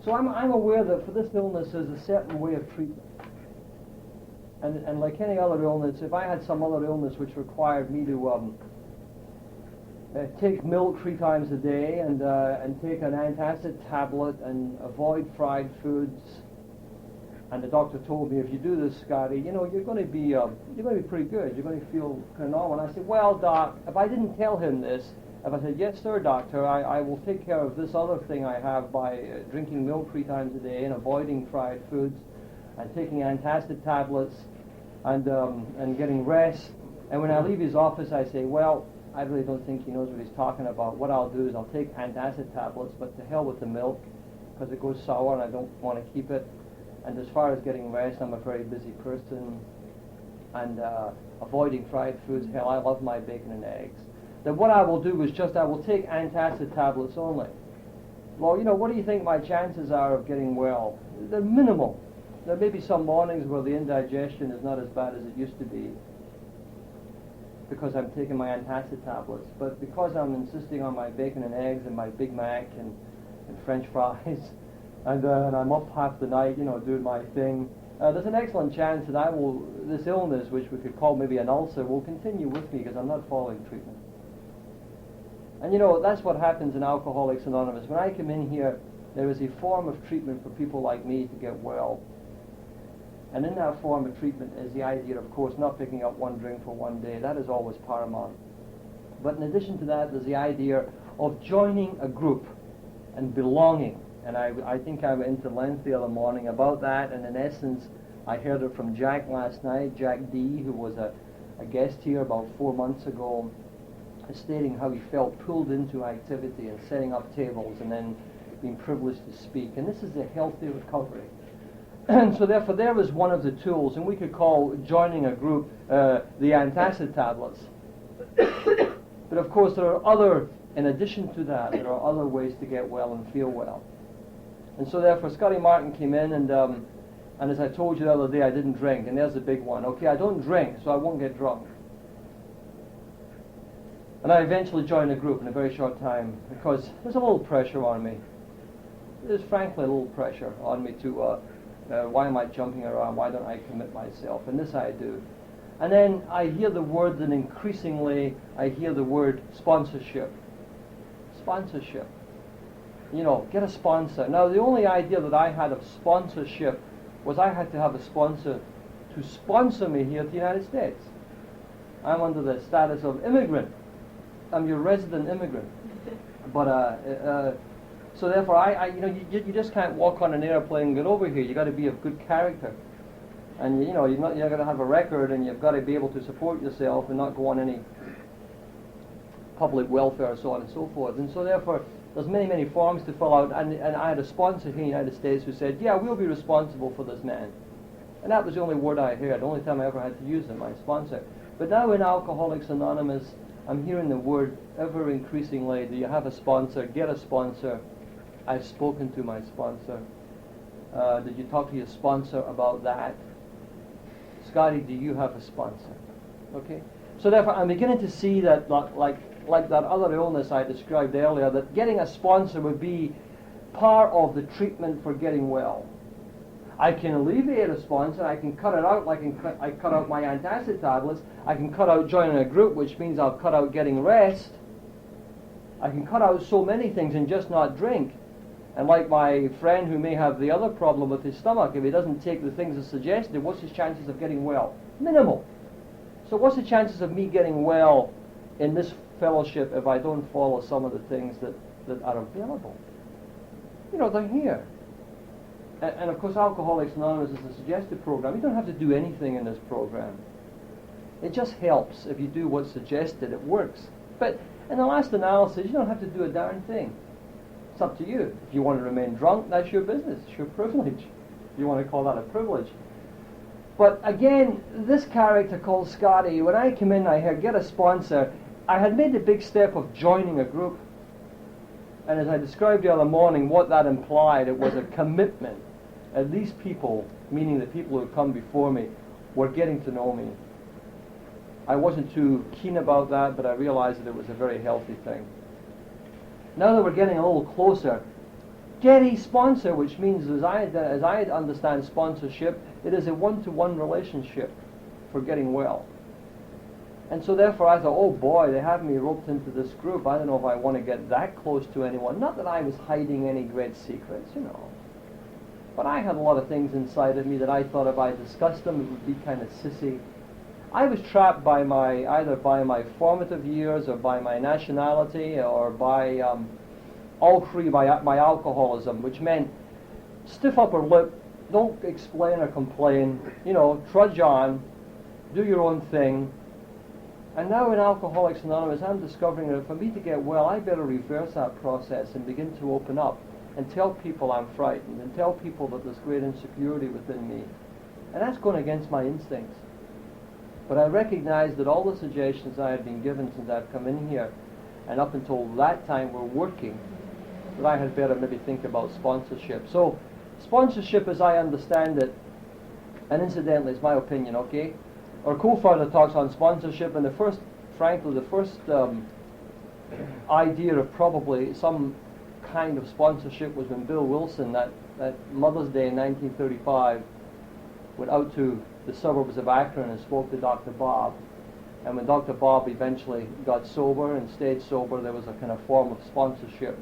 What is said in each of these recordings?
So I'm aware that for this illness there's a certain way of treatment. And like any other illness, if I had some other illness which required me to take milk 3 times a day and take an antacid tablet and avoid fried foods, and the doctor told me, if you do this, Scotty, you're going to be pretty good. You're going to feel kind of normal. And I said, well, Doc, if I didn't tell him this, if I said, yes, sir, doctor, I will take care of this other thing I have by drinking milk 3 times a day and avoiding fried foods and taking antacid tablets and getting rest. And when I leave his office, I say, well, I really don't think he knows what he's talking about. What I'll do is I'll take antacid tablets, but to hell with the milk, because it goes sour and I don't want to keep it. And as far as getting rest, I'm a very busy person. And avoiding fried foods, hell, I love my bacon and eggs. Then what I will do is I will take antacid tablets only. Well, what do you think my chances are of getting well? They're minimal. There may be some mornings where the indigestion is not as bad as it used to be because I'm taking my antacid tablets. But because I'm insisting on my bacon and eggs and my Big Mac and French fries, and I'm up half the night, doing my thing, there's an excellent chance that this illness, which we could call maybe an ulcer, will continue with me because I'm not following treatment. And that's what happens in Alcoholics Anonymous. When I come in here, there is a form of treatment for people like me to get well. And in that form of treatment is the idea, of course, not picking up one drink for one day. That is always paramount. But in addition to that, there's the idea of joining a group and belonging. And I think I went into length the other morning about that. And in essence, I heard it from Jack last night, Jack D., who was a guest here about 4 months ago, stating how he felt pulled into activity and setting up tables and then being privileged to speak. And this is a healthy recovery. And so therefore there is one of the tools, and we could call joining a group the antacid tablets. But of course in addition to that, there are other ways to get well and feel well. And so therefore Scotty Martin came in and as I told you the other day, I didn't drink, and there's the big one. Okay, I don't drink, so I won't get drunk. And I eventually joined a group in a very short time because there's a little pressure on me. There's frankly a little pressure on me to why am I jumping around? Why don't I commit myself? And this I do. And then I hear the word, and increasingly I hear the word sponsorship. Sponsorship. Get a sponsor. Now the only idea that I had of sponsorship was I had to have a sponsor to sponsor me here to the United States. I'm under the status of immigrant. I'm your resident immigrant. But so therefore, you just can't walk on an airplane and get over here. You got to be of good character, and you're going to have a record, and you've got to be able to support yourself and not go on any public welfare, so on and so forth. And so therefore, there's many forms to fill out. And I had a sponsor here in the United States who said, "Yeah, we'll be responsible for this man," and that was the only word I heard. The only time I ever had to use it, my sponsor. But now in Alcoholics Anonymous, I'm hearing the word ever increasingly. Do you have a sponsor? Get a sponsor. I've spoken to my sponsor. Did you talk to your sponsor about that? Scotty, do you have a sponsor? Okay. So therefore, I'm beginning to see that, like that other illness I described earlier, that getting a sponsor would be part of the treatment for getting well. I can alleviate a sponsor. I can cut it out like I cut out my antacid tablets. I can cut out joining a group, which means I'll cut out getting rest. I can cut out so many things and just not drink. And like my friend who may have the other problem with his stomach, if he doesn't take the things as suggested, what's his chances of getting well? Minimal. So what's the chances of me getting well in this fellowship if I don't follow some of the things that are available? They're here. And of course, Alcoholics Anonymous is a suggested program. You don't have to do anything in this program. It just helps. If you do what's suggested, it works. But in the last analysis, you don't have to do a darn thing. It's up to you. If you want to remain drunk, that's your business. It's your privilege. If you want to call that a privilege. But again, this character called Scotty, when I come in, I heard, get a sponsor. I had made the big step of joining a group. And as I described the other morning, what that implied, it was a commitment. And these people, meaning the people who had come before me, were getting to know me. I wasn't too keen about that, but I realized that it was a very healthy thing. Now that we're getting a little closer, get a sponsor, which means, as I understand sponsorship, it is a one-to-one relationship for getting well. And so therefore I thought, oh boy, they have me roped into this group. I don't know if I want to get that close to anyone. Not that I was hiding any great secrets, you know. But I had a lot of things inside of me that I thought if I discussed them, it would be kind of sissy. I was trapped by either by my formative years or by my nationality or by all three by my alcoholism, which meant stiff upper lip, don't explain or complain, you know, trudge on, do your own thing. And now in Alcoholics Anonymous, I'm discovering that for me to get well, I better reverse that process and begin to open up and tell people I'm frightened and tell people that there's great insecurity within me. And that's going against my instincts. But I recognize that all the suggestions I had been given since I've come in here and up until that time were working, that I had better maybe think about sponsorship. So sponsorship, as I understand it, and incidentally, it's my opinion, okay? Our co-founder talks on sponsorship, and the first idea of probably some kind of sponsorship was when Bill Wilson, that Mother's Day in 1935, went out to the suburbs of Akron and spoke to Dr. Bob. And when Dr. Bob eventually got sober and stayed sober, there was a kind of form of sponsorship.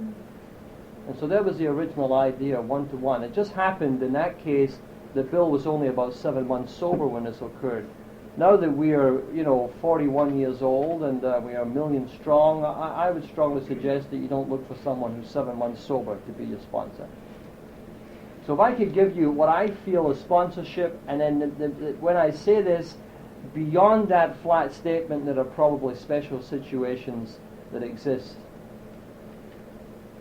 And so there was the original idea, one-to-one. It just happened in that case that Bill was only about 7 months sober when this occurred. Now that we are, 41 years old and we are 1 million strong, I would strongly suggest that you don't look for someone who's 7 months sober to be your sponsor. So if I could give you what I feel is sponsorship, and then when I say this, beyond that flat statement that are probably special situations that exist.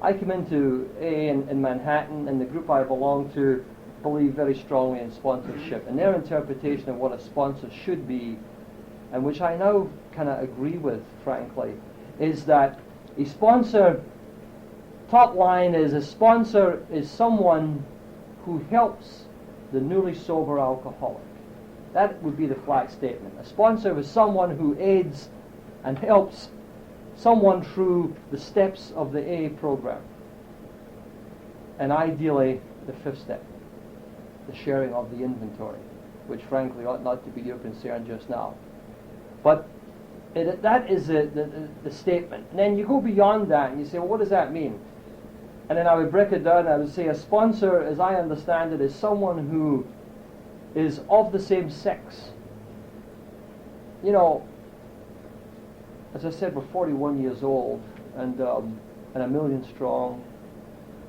I come into AA in Manhattan, and the group I belong to believe very strongly in sponsorship, and their interpretation of what a sponsor should be, and which I now kind of agree with, frankly, is that a sponsor, top line is, a sponsor is someone who helps the newly sober alcoholic. That would be the flat statement. A sponsor is someone who aids and helps someone through the steps of the AA program, and ideally the fifth step, the sharing of the inventory, which frankly ought not to be your concern just now. But that is the statement. And then you go beyond that and you say, well, what does that mean? And then I would break it down and I would say a sponsor, as I understand it, is someone who is of the same sex. As I said, we're 41 years old and 1 million strong,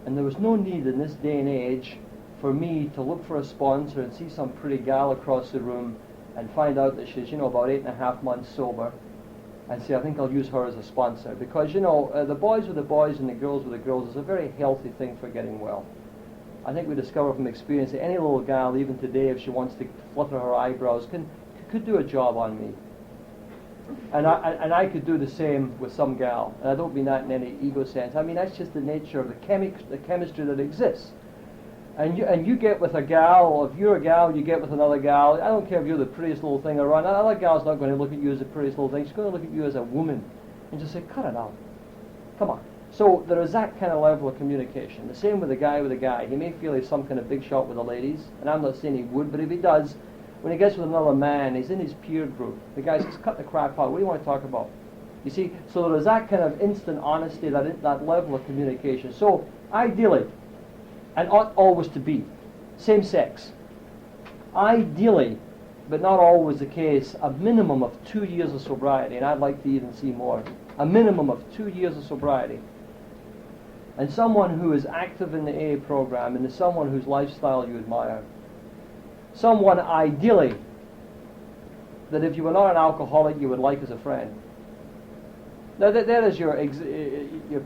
and there was no need in this day and age for me to look for a sponsor and see some pretty gal across the room and find out that she's, about 8.5 months sober, and say, I think I'll use her as a sponsor. Because, the boys with the boys and the girls with the girls is a very healthy thing for getting well. I think we discover from experience that any little gal, even today, if she wants to flutter her eyebrows, could do a job on me. And I could do the same with some gal. And I don't mean that in any ego sense. I mean, that's just the nature of the chemistry that exists. And you get with a gal, or if you're a gal, you get with another gal. I don't care if you're the prettiest little thing around. Another gal's not going to look at you as the prettiest little thing. She's going to look at you as a woman and just say, cut it out. Come on. So there is that kind of level of communication. The same with a guy with a guy. He may feel he's some kind of big shot with the ladies, and I'm not saying he would, but if he does, when he gets with another man, he's in his peer group. The guy says, cut the crap out. What do you want to talk about? You see, so there is that kind of instant honesty, that level of communication. So ideally, and ought always to be, same sex. Ideally, but not always the case, a minimum of 2 years of sobriety, and I'd like to even see more. A minimum of 2 years of sobriety. And someone who is active in the AA program, and is someone whose lifestyle you admire. Someone, ideally, that if you were not an alcoholic, you would like as a friend. Now that is your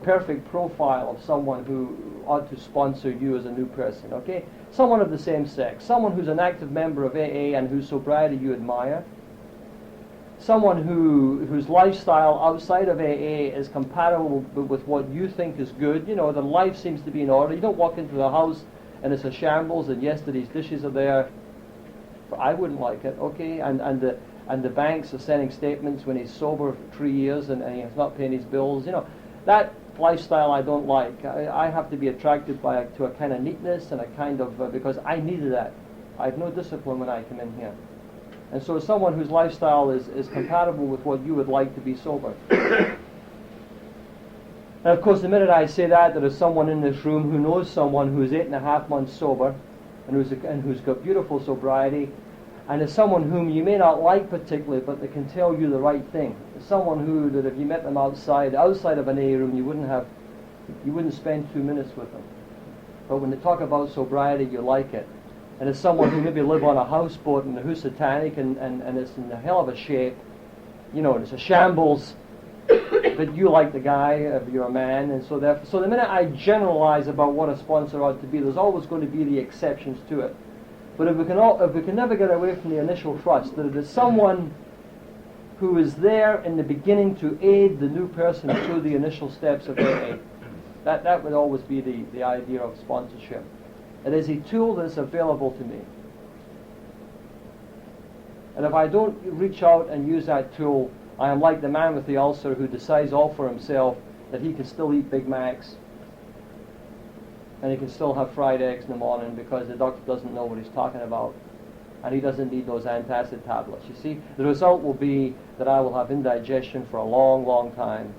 perfect profile of someone who ought to sponsor you as a new person, okay? Someone of the same sex. Someone who's an active member of AA and whose sobriety you admire. Someone whose lifestyle outside of AA is compatible with what you think is good. The life seems to be in order. You don't walk into the house and it's a shambles and yesterday's dishes are there. I wouldn't like it, okay? And the banks are sending statements when he's sober for 3 years and he's not paying his bills. That lifestyle I don't like. I have to be attracted to a kind of neatness and a kind of, because I needed that. I have no discipline when I come in here. And so someone whose lifestyle is compatible with what you would like to be sober. And of course, the minute I say that, there is someone in this room who knows someone who is 8.5 months sober and who's got beautiful sobriety, and is someone whom you may not like particularly, but they can tell you the right thing. Someone who, that if you met them outside of an AA room, you wouldn't spend 2 minutes with them. But when they talk about sobriety, you like it. And it's someone who maybe live on a houseboat in the Housatonic and it's in a hell of a shape, and it's a shambles, but you like the guy, if you're a man, and so the minute I generalize about what a sponsor ought to be, there's always going to be the exceptions to it. But if we can never get away from the initial thrust, that it is someone who is there in the beginning to aid the new person through the initial steps of AA, that would always be the idea of sponsorship. It is a tool that is available to me. And if I don't reach out and use that tool, I am like the man with the ulcer who decides all for himself that he can still eat Big Macs and he can still have fried eggs in the morning because the doctor doesn't know what he's talking about and he doesn't need those antacid tablets. You see, the result will be that I will have indigestion for a long, long time.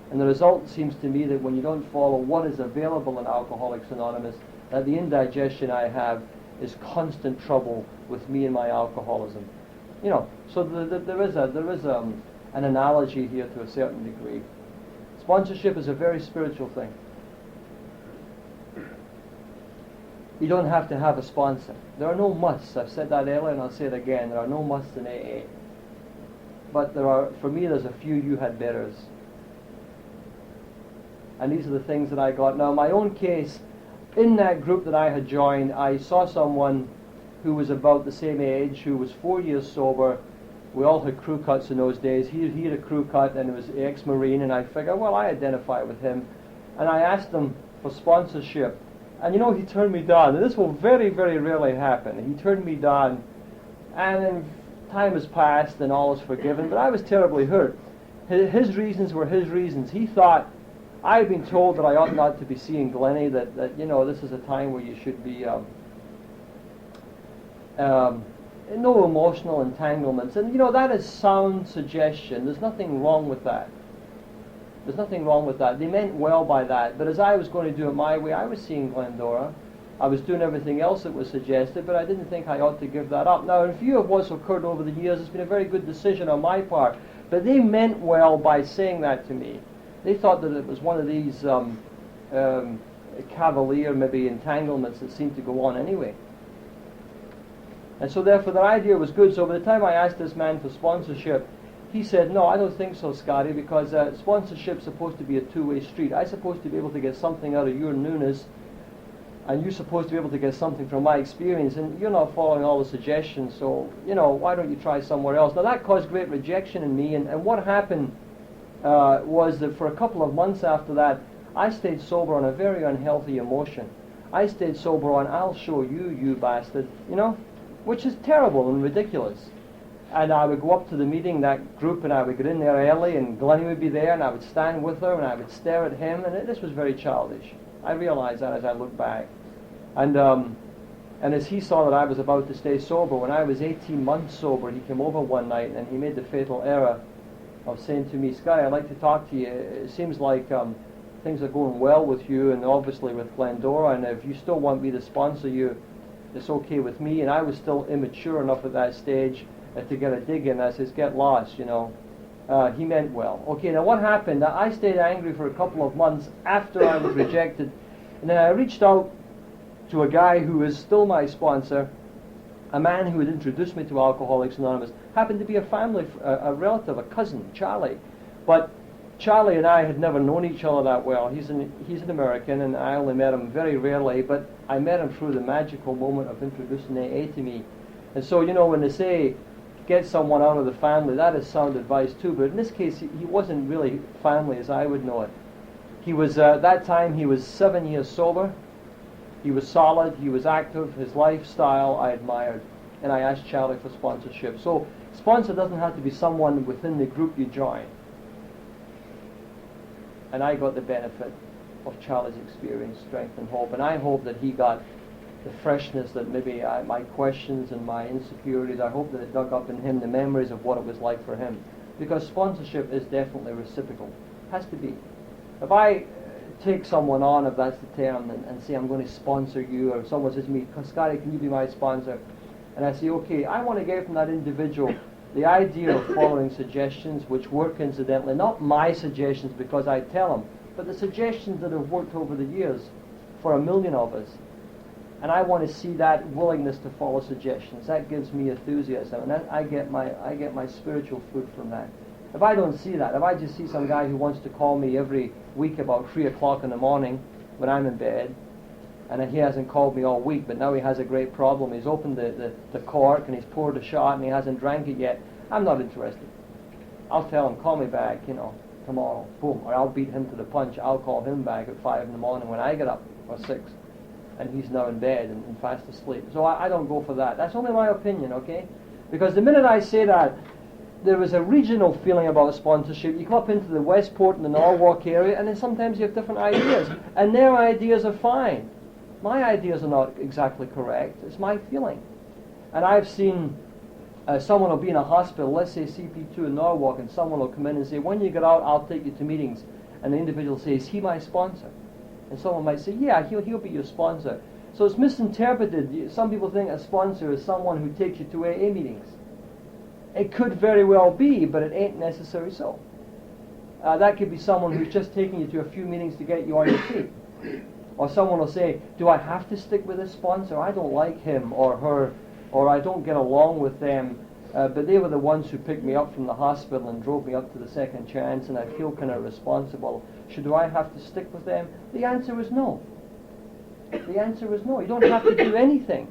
And the result seems to me that when you don't follow what is available in Alcoholics Anonymous, that the indigestion I have is constant trouble with me and my alcoholism. So there is an analogy here to a certain degree. Sponsorship is a very spiritual thing. You don't have to have a sponsor. There are no musts. I've said that earlier and I'll say it again. There are no musts in AA. But for me, there's a few you had betters. And these are the things that I got. Now, in my own case, in that group that I had joined, I saw someone who was about the same age, who was 4 years sober. We all had crew cuts in those days. He had a crew cut and it was ex-Marine, and I figured, well, I identify with him. And I asked him for sponsorship. And he turned me down. And this will very, very rarely happen. He turned me down. And then time has passed and all is forgiven, but I was terribly hurt. His reasons were his reasons. He thought, I had been told that I ought not to be seeing Glennie, that this is a time where you should be no emotional entanglements. And that is sound suggestion. There's nothing wrong with that. There's nothing wrong with that. They meant well by that. But as I was going to do it my way, I was seeing Glendora. I was doing everything else that was suggested, but I didn't think I ought to give that up. Now, in view of what's occurred over the years, it's been a very good decision on my part. But they meant well by saying that to me. They thought that it was one of these cavalier, maybe, entanglements that seemed to go on anyway. And so therefore the idea was good. So by the time I asked this man for sponsorship, he said, no, I don't think so, Scotty, because sponsorship's supposed to be a two-way street. I'm supposed to be able to get something out of your newness, and you're supposed to be able to get something from my experience, and you're not following all the suggestions, so, why don't you try somewhere else? Now that caused great rejection in me, and what happened was that for a couple of months after that, I stayed sober on a very unhealthy emotion. I stayed sober on, I'll show you, you bastard, which is terrible and ridiculous. And I would go up to the meeting, that group, and I would get in there early, and Glennie would be there, and I would stand with her, and I would stare at him, and this was very childish. I realized that as I look back. And as he saw that I was about to stay sober, when I was 18 months sober, he came over one night, and he made the fatal error of saying to me, Scotty, I'd like to talk to you. It seems like things are going well with you, and obviously with Glendora, and if you still want me to sponsor you, it's okay with me. And I was still immature enough at that stage to get a dig in. I says, get lost, He meant well. Okay, now what happened? I stayed angry for a couple of months after I was rejected, and then I reached out to a guy who is still my sponsor, a man who had introduced me to Alcoholics Anonymous, happened to be a relative, a cousin, Charlie. But Charlie and I had never known each other that well. He's an American, and I only met him very rarely, but I met him through the magical moment of introducing AA to me. And so, when they say, get someone out of the family, that is sound advice too, but in this case, he wasn't really family as I would know it. He was, at that time, he was 7 years sober. He was solid, he was active, his lifestyle I admired, and I asked Charlie for sponsorship. So, sponsor doesn't have to be someone within the group you join. And I got the benefit of Charlie's experience, strength, and hope. And I hope that he got the freshness that maybe my questions and my insecurities, I hope that it dug up in him the memories of what it was like for him. Because sponsorship is definitely reciprocal. It has to be. If I take someone on, if that's the term, and say I'm going to sponsor you, or someone says to me, Scotty, can you be my sponsor? And I say, okay, I want to get from that individual the idea of following suggestions, which work incidentally, not my suggestions because I tell them, but the suggestions that have worked over the years for 1 million of us. And I want to see that willingness to follow suggestions. That gives me enthusiasm, and I get my spiritual food from that. If I don't see that, if I just see some guy who wants to call me every week about 3 o'clock in the morning when I'm in bed, and he hasn't called me all week, but now he has a great problem. He's opened the cork and he's poured a shot and he hasn't drank it yet, I'm not interested. I'll tell him, call me back, tomorrow, boom, or I'll beat him to the punch. I'll call him back at 5 in the morning when I get up, or 6, and he's now in bed and fast asleep. So I don't go for that. That's only my opinion, okay? Because the minute I say that, there is a regional feeling about sponsorship. You come up into the Westport and the Norwalk area, and then sometimes you have different ideas, and their ideas are fine. My ideas are not exactly correct. It's my feeling. And I've seen someone will be in a hospital, let's say CP2 in Norwalk, and someone will come in and say, when you get out, I'll take you to meetings. And the individual says, is he my sponsor? And someone might say, yeah, he'll be your sponsor. So it's misinterpreted. Some people think a sponsor is someone who takes you to AA meetings. It could very well be, but it ain't necessarily so. That could be someone who's just taking you to a few meetings to get you on your feet. Or someone will say, do I have to stick with this sponsor? I don't like him or her, or I don't get along with them, but they were the ones who picked me up from the hospital and drove me up to the Second Chance, and I feel kind of responsible. Do I have to stick with them? The answer is no. The answer is no. You don't have to do anything.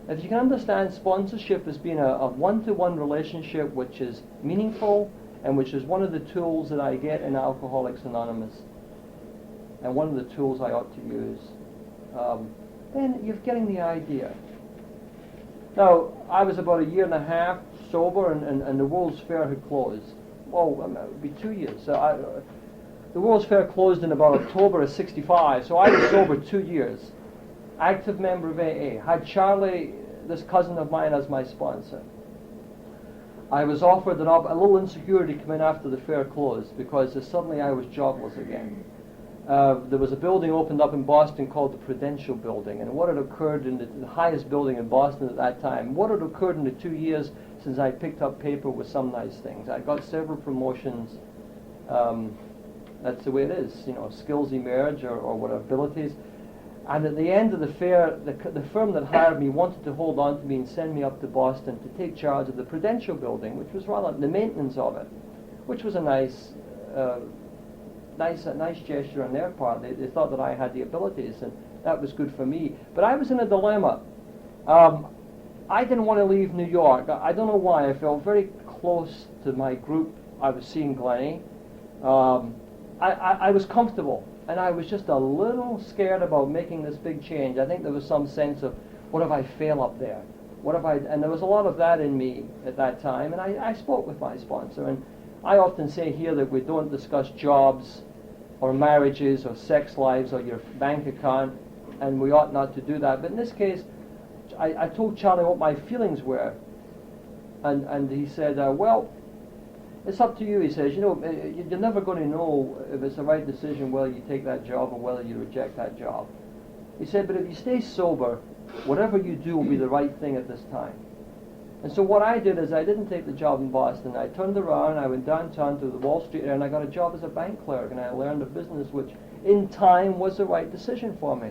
If you can understand sponsorship as being a one-to-one relationship which is meaningful and which is one of the tools that I get in Alcoholics Anonymous and one of the tools I ought to use, then you're getting the idea. Now, I was about 1.5 years sober, and the World's Fair had closed. Well, it would be 2 years. The World's Fair closed in about October of '65, so I was sober 2 years. Active member of AA. Had Charlie, this cousin of mine, as my sponsor. I was offered a little insecurity come in after the fair closed because suddenly I was jobless again. There was a building opened up in Boston called the Prudential Building, and what had occurred in the highest building in Boston at that time, what had occurred in the 2 years since I picked up paper was some nice things. I got several promotions. That's the way it is, skills emerge or what abilities. And at the end of the fair, the firm that hired me wanted to hold on to me and send me up to Boston to take charge of the Prudential Building, which was rather the maintenance of it, which was a nice gesture on their part. They thought that I had the abilities, and that was good for me. But I was in a dilemma. I didn't want to leave New York. I don't know why. I felt very close to my group. I was seeing Glennie. I was comfortable. And I was just a little scared about making this big change. I think there was some sense of, what if I fail up there? And there was a lot of that in me at that time. And I spoke with my sponsor. And I often say here that we don't discuss jobs or marriages or sex lives or your bank account. And we ought not to do that. But in this case, I told Charlie what my feelings were. And he said, well, it's up to you, he says. You're never going to know if it's the right decision whether you take that job or whether you reject that job. He said, but if you stay sober, whatever you do will be the right thing at this time. And so what I did is I didn't take the job in Boston. I turned around, I went downtown to the Wall Street area, and I got a job as a bank clerk, and I learned a business which, in time, was the right decision for me.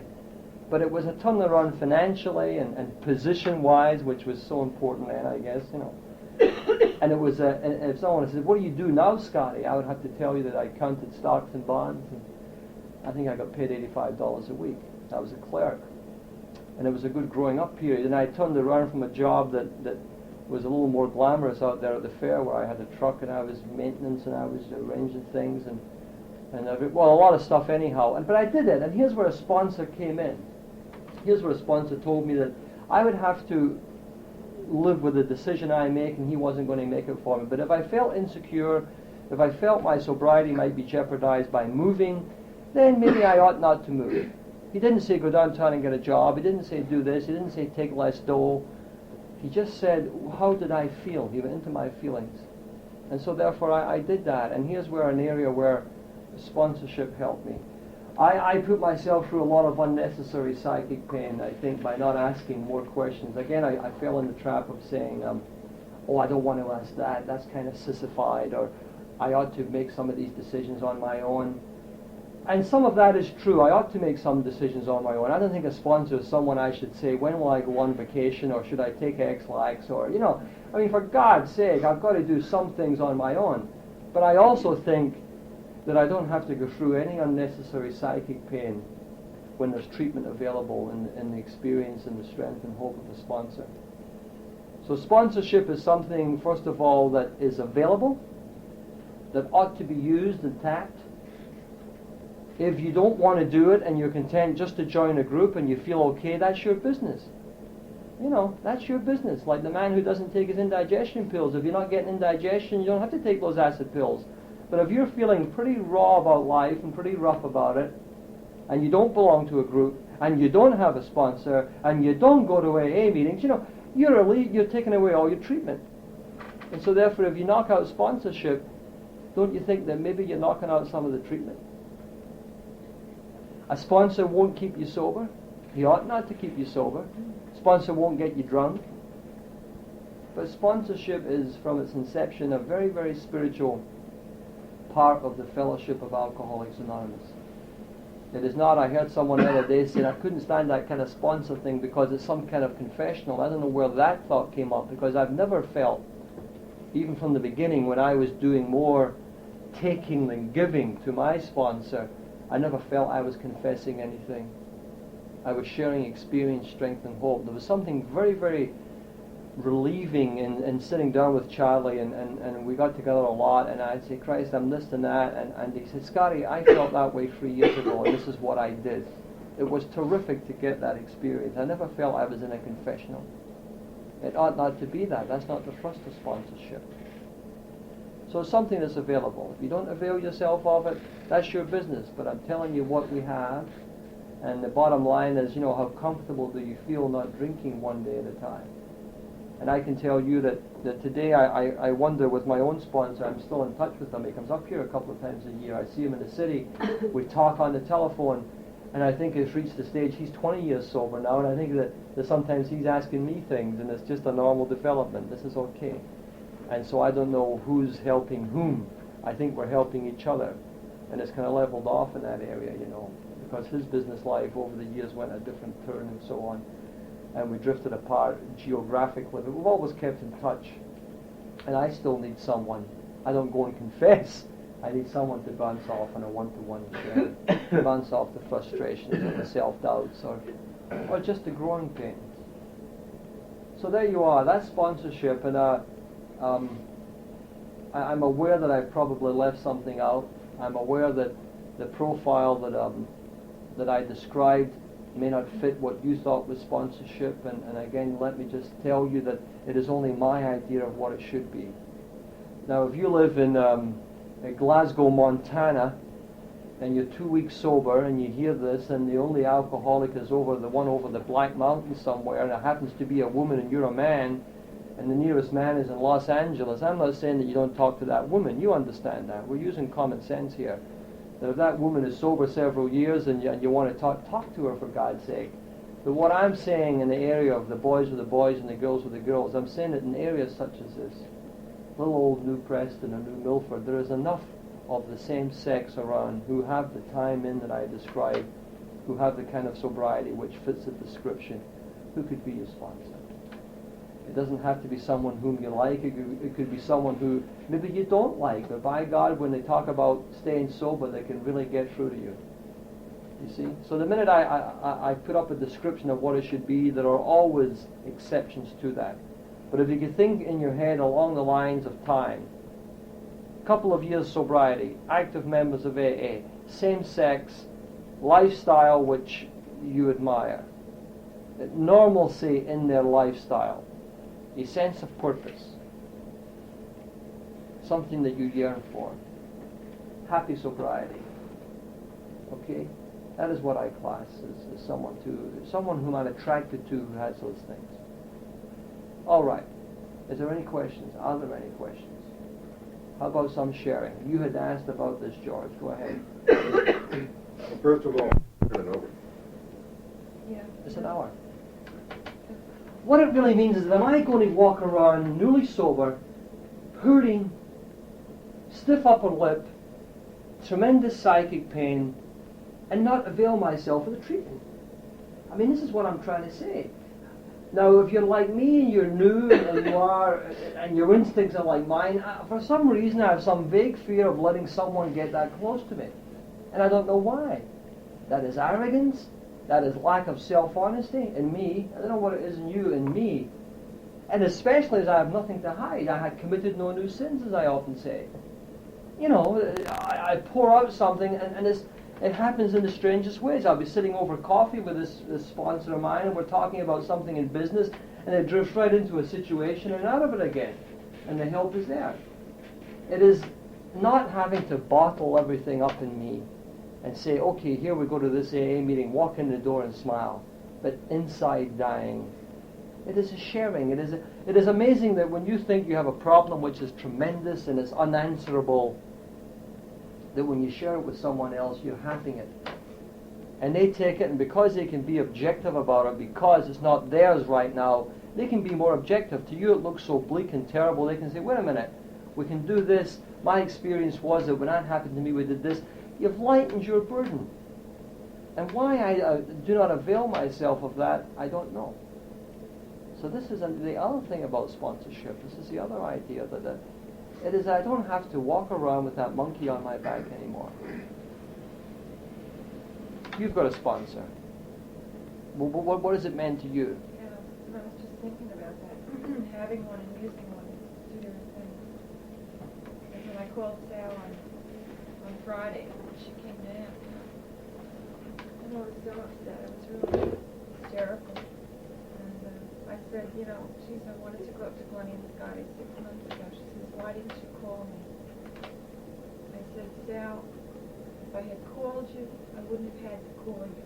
But it was a turnaround financially and position-wise, which was so important then, I guess, And it was, if someone said, what do you do now, Scotty? I would have to tell you that I counted stocks and bonds. And I think I got paid $85 a week. I was a clerk. And it was a good growing up period. And I turned around from a job that was a little more glamorous out there at the fair, where I had a truck and I was maintenance and I was arranging things and a lot of stuff anyhow. But I did it. And here's where a sponsor came in. Here's where a sponsor told me that I would have to live with the decision I make, and he wasn't going to make it for me. But if I felt insecure, If I felt my sobriety might be jeopardized by moving, then maybe I ought not to move. He didn't say go downtown and get a job. He didn't say do this. He didn't say take less dough. He just said, how did I feel? He went into my feelings. And so therefore I did that. And here's where an area where sponsorship helped me. I put myself through a lot of unnecessary psychic pain, I think, by not asking more questions. Again, I fell in the trap of saying, oh, I don't want to ask that. That's kind of sissified. Or I ought to make some of these decisions on my own. And some of that is true. I ought to make some decisions on my own. I don't think a sponsor is someone I should say, when will I go on vacation, or should I take X lax, or, you know, I mean, for God's sake, I've got to do some things on my own. But I also think that I don't have to go through any unnecessary psychic pain when there's treatment available in the experience and the strength and hope of a sponsor. So sponsorship is something, first of all, that is available, that ought to be used and tapped. If you don't want to do it and you're content just to join a group and you feel okay, that's your business. You know, that's your business. Like the man who doesn't take his indigestion pills. If you're not getting indigestion, you don't have to take those acid pills. But if you're feeling pretty raw about life and pretty rough about it, and you don't belong to a group, and you don't have a sponsor, and you don't go to AA meetings, you know, you're taking away all your treatment. And so therefore, if you knock out sponsorship, don't you think that maybe you're knocking out some of the treatment? A sponsor won't keep you sober. He ought not to keep you sober. Sponsor won't get you drunk. But sponsorship is, from its inception, a very, very spiritual part of the fellowship of Alcoholics Anonymous. It is not, I heard someone the other day saying, I couldn't stand that kind of sponsor thing because it's some kind of confessional. I don't know where that thought came up, because I've never felt, even from the beginning when I was doing more taking than giving to my sponsor, I never felt I was confessing anything. I was sharing experience, strength, and hope. There was something very, very relieving in sitting down with Charlie, and we got together a lot, and I'd say, Christ, I'm this and that, and he said, Scotty, I felt that way 3 years ago, and this is what I did. It was terrific to get that experience. I never felt I was in a confessional. It ought not to be that. That's not the thrust of sponsorship. So it's something that's available. If you don't avail yourself of it, that's your business. But I'm telling you what we have. And the bottom line is, you know, how comfortable do you feel not drinking one day at a time? And I can tell you that today I wonder with my own sponsor, I'm still in touch with him. He comes up here a couple of times a year. I see him in the city. We talk on the telephone. And I think it's reached the stage, he's 20 years sober now. And I think that sometimes he's asking me things, and it's just a normal development. This is okay. And so I don't know who's helping whom. I think we're helping each other. And it's kind of leveled off in that area, you know, because his business life over the years went a different turn and so on. And we drifted apart geographically, but we've always kept in touch. And I still need someone. I don't go and confess. I need someone to bounce off on a one-to-one share, bounce off the frustrations and the self-doubts, or just the growing pains. So there you are. That's sponsorship, and I'm aware that I've probably left something out. I'm aware that the profile that I described may not fit what you thought was sponsorship, and again, let me just tell you that it is only my idea of what it should be. Now, if you live in Glasgow, Montana, and you're 2 weeks sober, and you hear this, and the only alcoholic is over the Black Mountains somewhere, and it happens to be a woman and you're a man, and the nearest man is in Los Angeles, I'm not saying that you don't talk to that woman. You understand that. We're using common sense here. That if that woman is sober several years and you want to talk to her for God's sake. But what I'm saying in the area of the boys with the boys and the girls with the girls, I'm saying that in areas such as this, little old New Preston or New Milford, there is enough of the same sex around who have the time in that I described, who have the kind of sobriety which fits the description, who could be your sponsor. It doesn't have to be someone whom you like. It could be someone who maybe you don't like, but by God, when they talk about staying sober, they can really get through to you. You see? So the minute I put up a description of what it should be, there are always exceptions to that. But if you can think in your head along the lines of time, couple of years sobriety, active members of AA, same sex, lifestyle which you admire, normalcy in their lifestyle, a sense of purpose, something that you yearn for. Happy sobriety. Okay? That is what I class as someone whom I'm attracted to who has those things. All right. Is there any questions? Are there any questions? How about some sharing? You had asked about this, George. Go ahead. Well, first of all, turn it over. Yeah. It's an hour. What it really means is that am I going to walk around newly sober, hurting, stiff upper lip, tremendous psychic pain, and not avail myself of the treatment? I mean, this is what I'm trying to say. Now, if you're like me and you're new and your instincts are like mine, for some reason I have some vague fear of letting someone get that close to me. And I don't know why. That is arrogance. That is lack of self-honesty in me. I don't know what it is in you, in me. And especially as I have nothing to hide. I had committed no new sins, as I often say. You know, I pour out something and it happens in the strangest ways. I'll be sitting over coffee with this sponsor of mine and we're talking about something in business and it drifts right into a situation and out of it again. And the help is there. It is not having to bottle everything up in me and say, okay, here we go to this AA meeting, walk in the door and smile, but inside dying. It is a sharing. It is amazing that when you think you have a problem which is tremendous and is unanswerable, that when you share it with someone else, you're having it. And they take it, and because they can be objective about it, because it's not theirs right now, they can be more objective. To you it looks so bleak and terrible, they can say, wait a minute, we can do this. My experience was that when that happened to me, we did this. You've lightened your burden. And why I do not avail myself of that, I don't know. So this is the other thing about sponsorship. This is the other idea that it is I don't have to walk around with that monkey on my back anymore. You've got a sponsor. What does it mean to you? Yeah, I was just thinking about that. Having one and using one is two different things. Because when I called Sal on Friday, she came down. And I was so upset. I was really hysterical. And I said, you know, geez, I wanted to go up to Glennie and Scotty 6 months ago. She says, why didn't you call me? I said, Sal, if I had called you, I wouldn't have had to call you.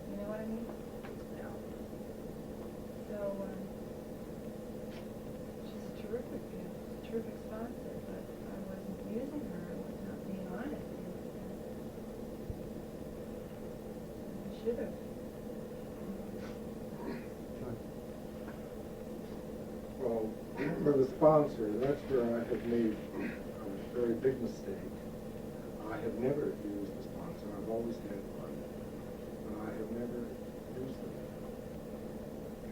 You know what I mean? Yeah. So, she's a terrific sponsor, but I wasn't using her. I was not being honest. I should have. Well, for the sponsor, that's where I have made a very big mistake. I have never used the sponsor. I've always had one, but I have never used them.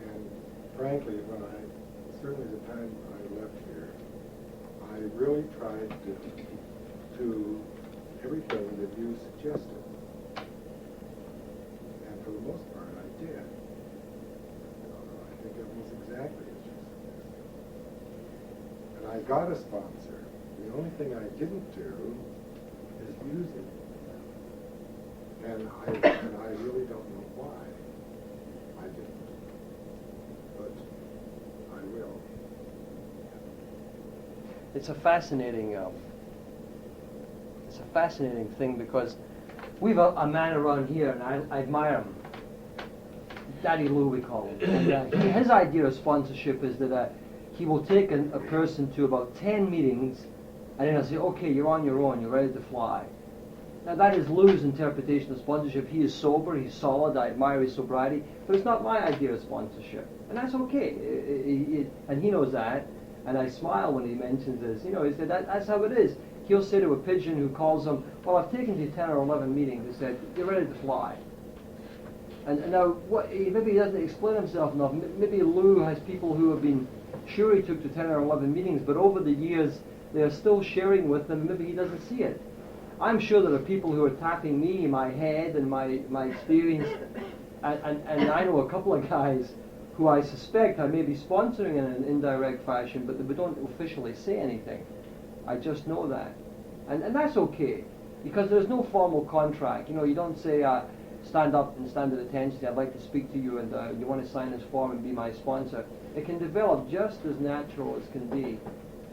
And frankly, certainly the time I left here, I really tried to do everything that you suggested. And for the most part, I did. I think it was exactly as you suggested. And I got a sponsor. The only thing I didn't do is use it. And I really don't know why I didn't. But I will. It's a fascinating thing because we've a man around here, and I admire him. Daddy Lou, we call him. And his idea of sponsorship is that he will take a person to about 10 meetings, and then he'll say, okay, you're on your own, you're ready to fly. Now that is Lou's interpretation of sponsorship. He is sober, he's solid, I admire his sobriety, but it's not my idea of sponsorship. And that's okay. And he knows that, and I smile when he mentions this. You know, he said, that's how it is. He'll say to a pigeon who calls him, well, I've taken you 10 or 11 meetings. He said, you're ready to fly. And now, maybe he doesn't explain himself enough. Maybe Lou has people who have been sure he took to 10 or 11 meetings, but over the years, they're still sharing with them. Maybe he doesn't see it. I'm sure there are people who are tapping me in my head and my experience, and I know a couple of guys who I suspect I may be sponsoring in an indirect fashion, but we don't officially say anything. I just know that. And that's okay, because there's no formal contract. You know, you don't say, stand up and stand at attention, say, I'd like to speak to you, and you want to sign this form and be my sponsor. It can develop just as natural as can be.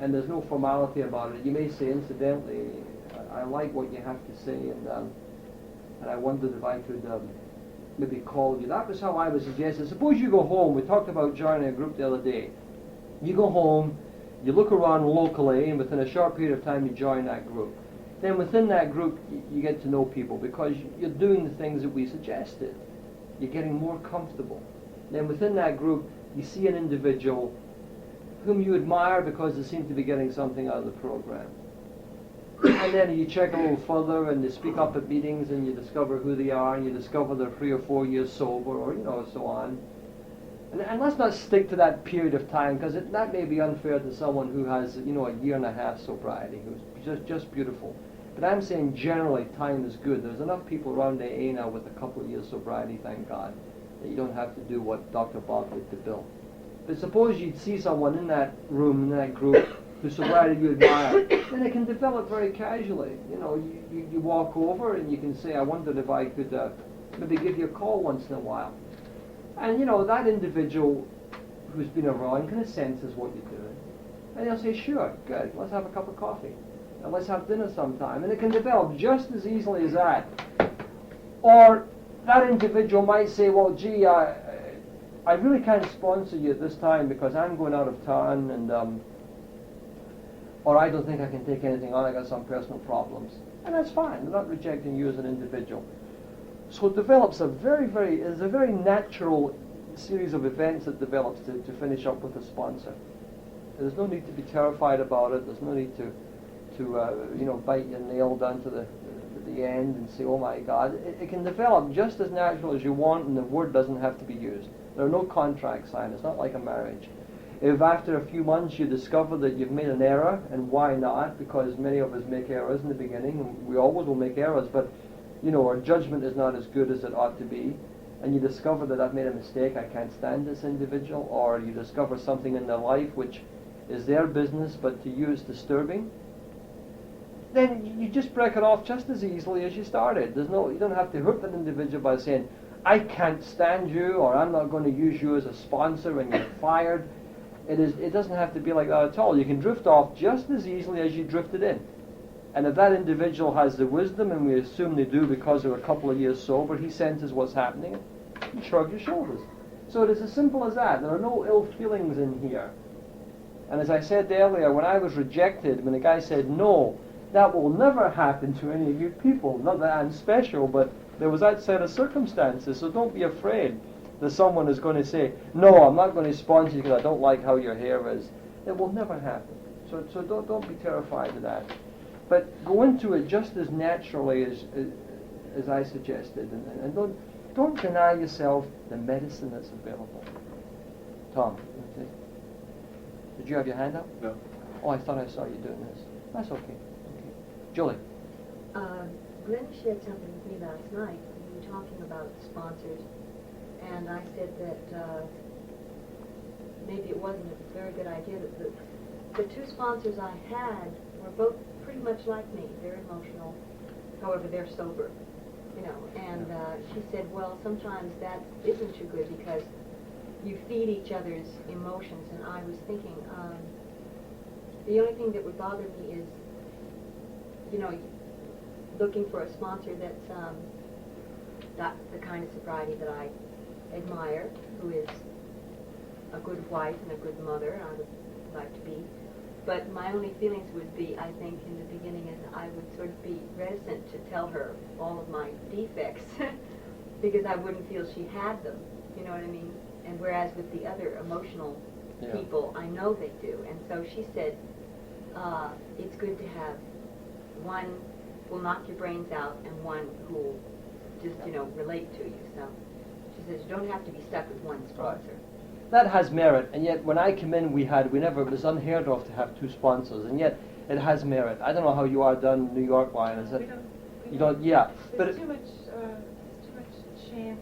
and there's no formality about it. You may say, incidentally, I like what you have to say, and I wondered if I could maybe call you. That was how I would suggest it. Suppose you go home. We talked about joining a group the other day. You go home, you look around locally, and within a short period of time you join that group. Then within that group you get to know people because you're doing the things that we suggested. You're getting more comfortable. Then within that group you see an individual whom you admire because they seem to be getting something out of the program. And then you check a little further and they speak up at meetings and you discover who they are and you discover they're 3 or 4 years sober or so on. And let's not stick to that period of time because that may be unfair to someone who has a year and a half sobriety, who's just beautiful. But I'm saying generally time is good. There's enough people around AA now with a couple of years sobriety, thank God, that you don't have to do what Dr. Bob did to Bill. But suppose you'd see someone in that room, in that group, whose sobriety you admire, then it can develop very casually. You walk over and you can say, I wondered if I could maybe give you a call once in a while. And that individual who's been around kind of senses what you're doing. And they'll say, sure, good, let's have a cup of coffee. And let's have dinner sometime. And it can develop just as easily as that. Or that individual might say, well, gee, I really can't sponsor you at this time because I'm going out of town and or I don't think I can take anything on, I got some personal problems. And that's fine, they're not rejecting you as an individual. So it develops it's a very natural series of events that develops to finish up with a sponsor. There's no need to be terrified about it, there's no need to bite your nail down to the end and say, oh my God. It can develop just as natural as you want and the word doesn't have to be used. There are no contracts signed, it's not like a marriage. If after a few months you discover that you've made an error, and why not? Because many of us make errors in the beginning, and we always will make errors, but our judgment is not as good as it ought to be, and you discover that I've made a mistake, I can't stand this individual, or you discover something in their life which is their business, but to you it's disturbing, then you just break it off just as easily as you started. You don't have to hurt that individual by saying, I can't stand you, or I'm not going to use you as a sponsor and you're fired. It doesn't have to be like that at all. You can drift off just as easily as you drifted in. And if that individual has the wisdom, and we assume they do because they're a couple of years sober, he senses what's happening, you shrug your shoulders. So it is as simple as that. There are no ill feelings in here. And as I said earlier, when I was rejected, when the guy said, no, that will never happen to any of you people. Not that I'm special, but there was that set of circumstances, so don't be afraid that someone is going to say, no, I'm not going to sponsor you because I don't like how your hair is. It will never happen. So don't be terrified of that. But go into it just as naturally as I suggested, and don't deny yourself the medicine that's available. Tom, did you have your hand up? No. Oh, I thought I saw you doing this. That's okay. Julie. Glenn shared something with me last night. We were talking about sponsors, and I said that maybe it wasn't a very good idea. That the two sponsors I had were both pretty much like me. They're emotional, however, they're sober. And she said, well, sometimes that isn't too good because you feed each other's emotions. And I was thinking, the only thing that would bother me is, looking for a sponsor that's got the kind of sobriety that I admire, who is a good wife and a good mother, I would like to be. But my only feelings would be, I think, in the beginning, is I would sort of be reticent to tell her all of my defects because I wouldn't feel she had them, you know what I mean? And whereas with the other emotional people, I know they do. And so she said, it's good to have one who will knock your brains out and one who will just, relate to you. So she says, you don't have to be stuck with one sponsor. Right. That has merit, and yet when I came in, it was unheard of to have two sponsors, and yet it has merit. I don't know how you are done in New York, Lion. Is it? You don't. Yeah, but there's too much chance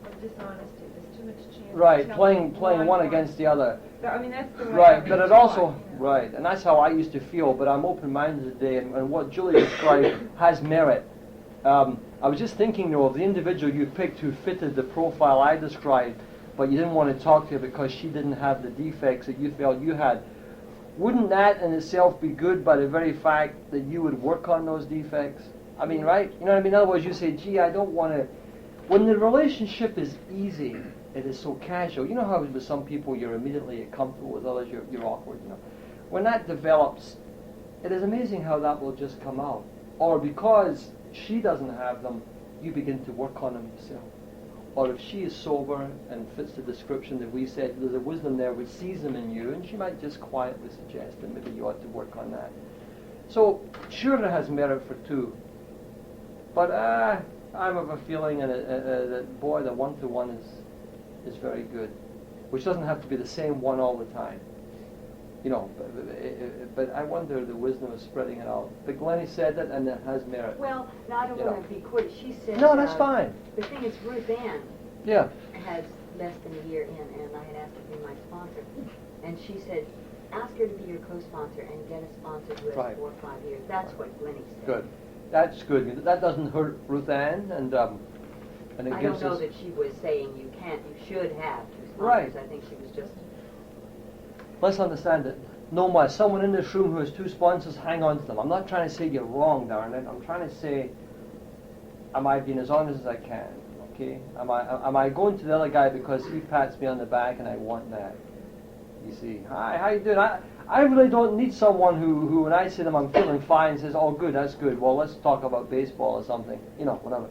of dishonesty. There's too much chance. Right, of playing one against the other. I mean, that's the way. Right, but it also right, and that's how I used to feel. But I'm open-minded today, and what Julie described has merit. I was just thinking, though, of the individual you picked who fitted the profile I described, but you didn't want to talk to her because she didn't have the defects that you felt you had. wouldn't that in itself be good by the very fact that you would work on those defects? I mean, right? You know what I mean? In other words, you say, gee, I don't want to... When the relationship is easy, it is so casual. You know how with some people you're immediately comfortable, with others you're awkward, you know. When that develops, it is amazing how that will just come out. Or because she doesn't have them, you begin to work on them yourself. Or if she is sober and fits the description that we said, there's a wisdom there which sees them in you, and she might just quietly suggest that maybe you ought to work on that. So, sure it has merit for two. But I'm of a feeling that, boy, the one-to-one is very good. Which doesn't have to be the same one all the time. You know, but I wonder the wisdom of spreading it out. But Glennie said that, and it has merit. Well, I don't want to be quick. She said... No, that's fine. The thing is, Ruth Ann has less than a year in, and I had asked her to be my sponsor. And she said, ask her to be your co-sponsor and get a sponsor who has 4 or 5 years. That's what Glennie said. Good. That's good. That doesn't hurt Ruth Ann, and it I gives don't know us... that she was saying you should have 2 sponsors. Right. I think she was just... Let's understand it. No, someone in this room who has 2 sponsors, hang on to them. I'm not trying to say you're wrong, darn it. I'm trying to say, am I being as honest as I can? Okay? Am I going to the other guy because he pats me on the back and I want that? You see, hi, how you doing? I really don't need someone who when I say to them I'm feeling fine, says, oh good, that's good. Well, let's talk about baseball or something. You know, whatever.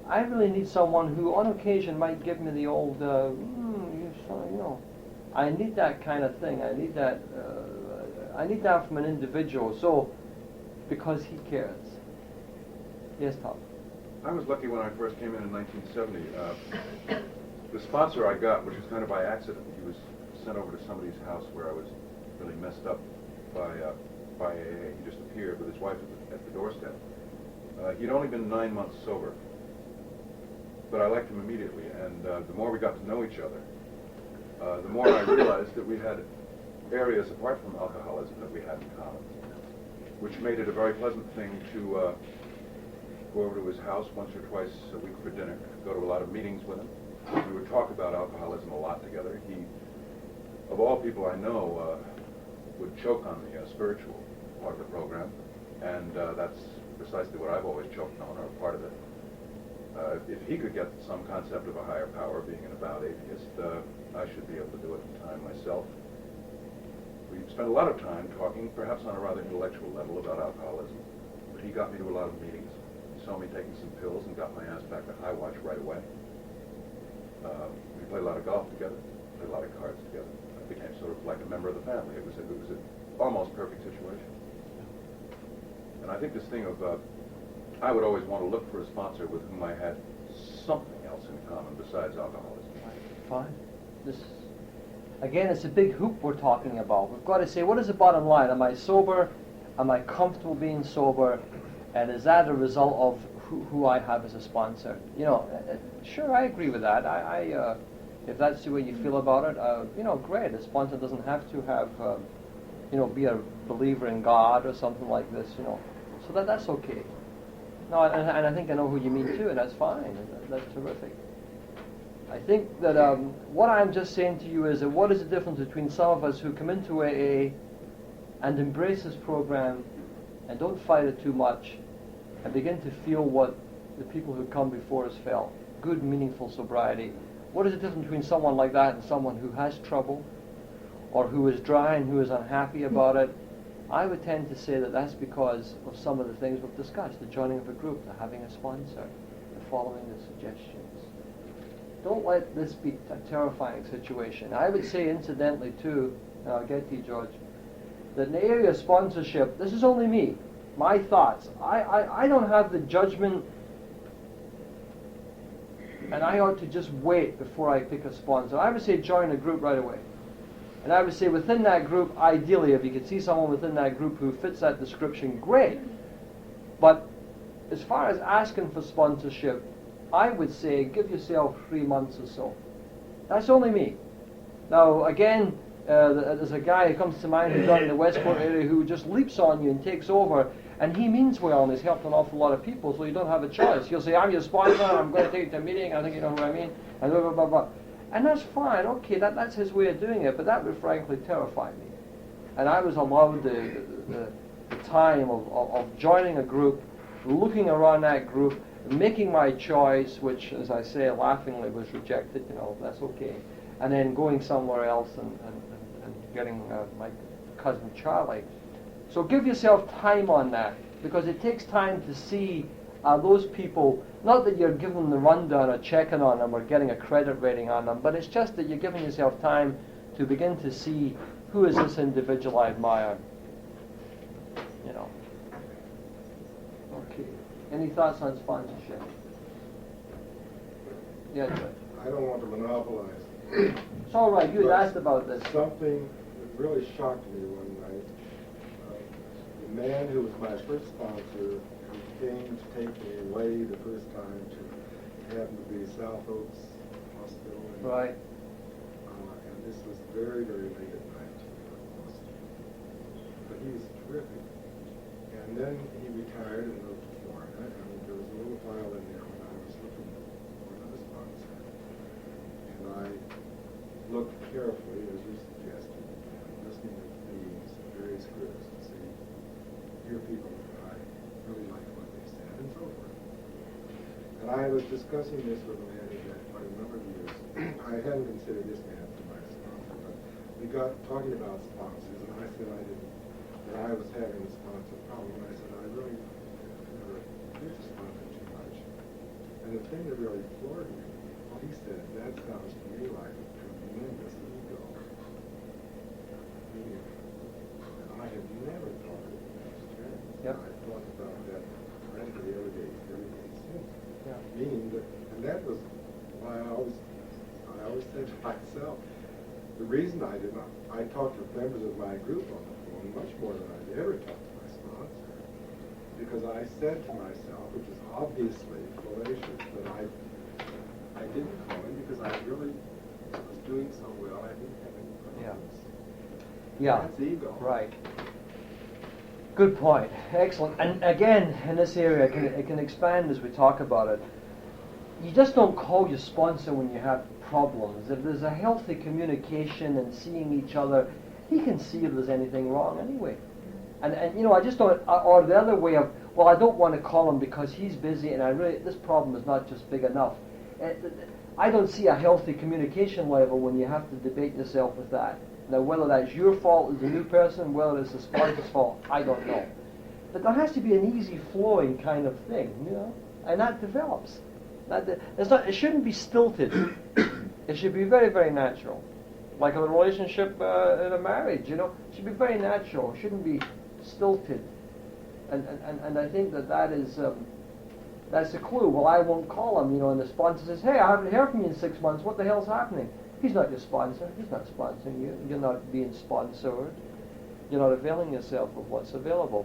I really need someone who on occasion might give me the old, you know. I need that kind of thing. I need that from an individual. So, because he cares. Yes, Tom. I was lucky when I first came in 1970. The sponsor I got, which was kind of by accident, he was sent over to somebody's house where I was really messed up by AA. He just appeared with his wife at the doorstep. He'd only been 9 months sober, but I liked him immediately. And the more we got to know each other, the more I realized that we had areas apart from alcoholism that we had in common, which made it a very pleasant thing to go over to his house once or twice a week for dinner, go to a lot of meetings with him. We would talk about alcoholism a lot together. He, of all people I know, would choke on the spiritual part of the program, and that's precisely what I've always choked on, or part of it. If he could get some concept of a higher power, being an avowed atheist, I should be able to do it in time myself. We spent a lot of time talking, perhaps on a rather intellectual level, about alcoholism. But he got me to a lot of meetings. He saw me taking some pills and got my ass back to high watch right away. We played a lot of golf together, played a lot of cards together. I became sort of like a member of the family. It was an almost perfect situation. And I think this thing of I would always want to look for a sponsor with whom I had something else in common besides alcoholism. Fine. Again, it's a big hoop we're talking about. We've got to say, what is the bottom line? Am I sober? Am I comfortable being sober? And is that a result of who I have as a sponsor? You know, sure, I agree with that. If that's the way you feel about it, you know, great. A sponsor doesn't have to have, you know, be a believer in God or something like this, you know. So that's okay. No, and I think I know who you mean too, and that's fine. That's terrific. I think that what I'm just saying to you is that what is the difference between some of us who come into AA and embrace this program and don't fight it too much and begin to feel what the people who come before us felt, good, meaningful sobriety. What is the difference between someone like that and someone who has trouble or who is dry and who is unhappy about it? I would tend to say that that's because of some of the things we've discussed, the joining of a group, the having a sponsor, the following the suggestions. Don't let this be a terrifying situation. I would say, incidentally, too, and I'll get to you, George, that in the area of sponsorship, this is only me, my thoughts. I don't have the judgment, and I ought to just wait before I pick a sponsor. I would say join a group right away. And I would say within that group, ideally, if you could see someone within that group who fits that description, great. But as far as asking for sponsorship, I would say give yourself 3 months or so. That's only me. Now, again, there's a guy who comes to mind who's down in the Westport area who just leaps on you and takes over, and he means well and has helped an awful lot of people, so you don't have a choice. He'll say, I'm your sponsor, I'm going to take you to a meeting, I think you know who I mean, and blah, blah, blah, blah. And that's fine, okay, that's his way of doing it, but that would frankly terrify me. And I was allowed the time of joining a group, looking around that group, making my choice, which, as I say, laughingly was rejected, that's okay, and then going somewhere else and getting my cousin Charlie. So give yourself time on that, because it takes time to see those people, not that you're giving them the rundown or checking on them or getting a credit rating on them, but it's just that you're giving yourself time to begin to see who is this individual I admire. Okay. Any thoughts on sponsorship? Yeah, Joy. I don't want to monopolize. It's all right. You had asked about this. Something that really shocked me one night. The man who was my first sponsor, who came to take me away the first time to happened to be South Oaks Hospital. Right. And this was very, very late at night. But he was terrific. And then he retired and moved to Florida. And there was a little while in there when I was looking for another sponsor. And I looked carefully, as you suggested, listening to meetings and various groups to see, hear people that I really liked what they said, and so forth. And I was discussing this with a man who had quite a number of years. I hadn't considered this man for my sponsor, but we got talking about sponsors, and I said that I was having a sponsor problem. And I said, I really never did sponsor too much. And the thing that really floored me, well, he said, that sounds to me like a tremendous ego. And I had never thought of it in those terms. Yep. I thought about that practically every day since. Yeah. Meaning that, and that was why I always said to myself, the reason I did not, I talked to members of my group on the phone much more than I'd ever talked to my sponsor, because I said to myself, which is obviously fallacious, that I didn't call him because I really was doing so well, I didn't have any problems. Yeah. That's ego. Right. Good point. Excellent. And again, in this area, it can expand as we talk about it. You just don't call your sponsor when you have problems. If there's a healthy communication and seeing each other, he can see if there's anything wrong anyway. And I just don't, or the other way of, well, I don't want to call him because he's busy and this problem is not just big enough. I don't see a healthy communication level when you have to debate yourself with that. Now, whether that's your fault as a new person, whether it's the sponsor's fault, I don't know. But there has to be an easy flowing kind of thing, and that develops. It shouldn't be stilted. It should be very, very natural. Like a relationship in a marriage, it should be very natural. It shouldn't be stilted. And I think that is that's the clue. Well, I won't call him, and the sponsor says, hey, I haven't heard from you in 6 months. What the hell's happening? He's not your sponsor. He's not sponsoring you. You're not being sponsored. You're not availing yourself of what's available.